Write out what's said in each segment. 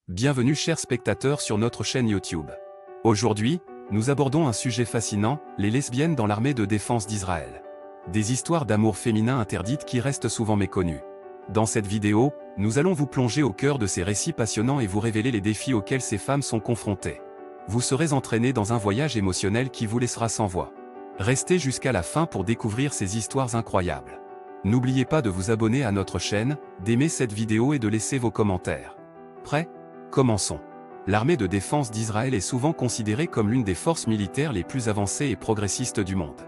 Bienvenue chers spectateurs sur notre chaîne YouTube. Aujourd'hui, nous abordons un sujet fascinant, les lesbiennes dans l'armée de défense d'Israël. Des histoires d'amour féminin interdites qui restent souvent méconnues. Dans cette vidéo, nous allons vous plonger au cœur de ces récits passionnants et vous révéler les défis auxquels ces femmes sont confrontées. Vous serez entraînés dans un voyage émotionnel qui vous laissera sans voix. Restez jusqu'à la fin pour découvrir ces histoires incroyables. N'oubliez pas de vous abonner à notre chaîne, d'aimer cette vidéo et de laisser vos commentaires. Prêts ? Commençons. L'armée de défense d'Israël est souvent considérée comme l'une des forces militaires les plus avancées et progressistes du monde.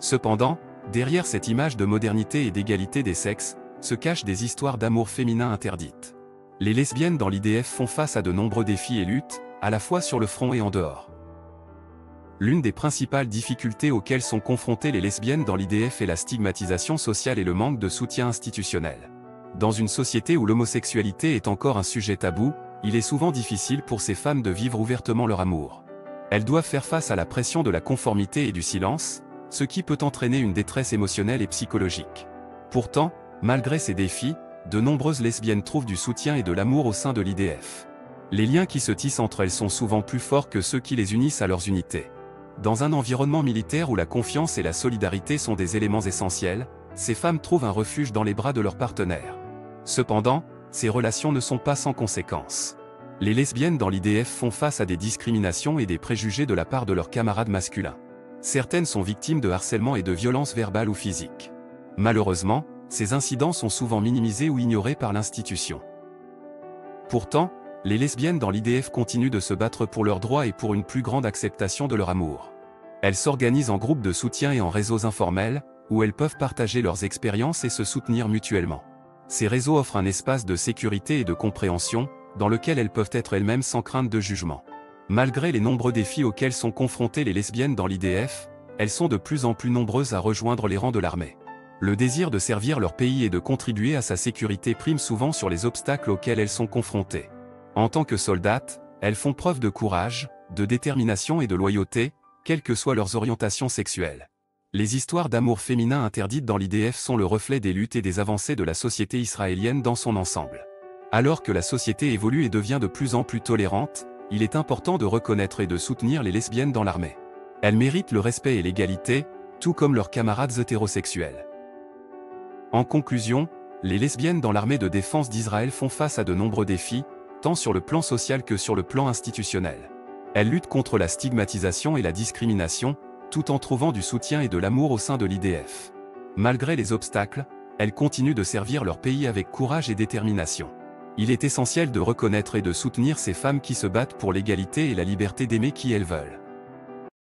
Cependant, derrière cette image de modernité et d'égalité des sexes, se cachent des histoires d'amour féminin interdites. Les lesbiennes dans l'IDF font face à de nombreux défis et luttes, à la fois sur le front et en dehors. L'une des principales difficultés auxquelles sont confrontées les lesbiennes dans l'IDF est la stigmatisation sociale et le manque de soutien institutionnel. Dans une société où l'homosexualité est encore un sujet tabou, il est souvent difficile pour ces femmes de vivre ouvertement leur amour. Elles doivent faire face à la pression de la conformité et du silence, ce qui peut entraîner une détresse émotionnelle et psychologique. Pourtant, malgré ces défis, de nombreuses lesbiennes trouvent du soutien et de l'amour au sein de l'IDF. Les liens qui se tissent entre elles sont souvent plus forts que ceux qui les unissent à leurs unités. Dans un environnement militaire où la confiance et la solidarité sont des éléments essentiels, ces femmes trouvent un refuge dans les bras de leurs partenaires. Cependant, ces relations ne sont pas sans conséquences. Les lesbiennes dans l'IDF font face à des discriminations et des préjugés de la part de leurs camarades masculins. Certaines sont victimes de harcèlement et de violences verbales ou physiques. Malheureusement, ces incidents sont souvent minimisés ou ignorés par l'institution. Pourtant, les lesbiennes dans l'IDF continuent de se battre pour leurs droits et pour une plus grande acceptation de leur amour. Elles s'organisent en groupes de soutien et en réseaux informels, où elles peuvent partager leurs expériences et se soutenir mutuellement. Ces réseaux offrent un espace de sécurité et de compréhension, dans lequel elles peuvent être elles-mêmes sans crainte de jugement. Malgré les nombreux défis auxquels sont confrontées les lesbiennes dans l'IDF, elles sont de plus en plus nombreuses à rejoindre les rangs de l'armée. Le désir de servir leur pays et de contribuer à sa sécurité prime souvent sur les obstacles auxquels elles sont confrontées. En tant que soldates, elles font preuve de courage, de détermination et de loyauté, quelles que soient leurs orientations sexuelles. Les histoires d'amour féminin interdites dans l'IDF sont le reflet des luttes et des avancées de la société israélienne dans son ensemble. Alors que la société évolue et devient de plus en plus tolérante, il est important de reconnaître et de soutenir les lesbiennes dans l'armée. Elles méritent le respect et l'égalité, tout comme leurs camarades hétérosexuels. En conclusion, les lesbiennes dans l'armée de défense d'Israël font face à de nombreux défis, tant sur le plan social que sur le plan institutionnel. Elles luttent contre la stigmatisation et la discrimination, tout en trouvant du soutien et de l'amour au sein de l'IDF. Malgré les obstacles, elles continuent de servir leur pays avec courage et détermination. Il est essentiel de reconnaître et de soutenir ces femmes qui se battent pour l'égalité et la liberté d'aimer qui elles veulent.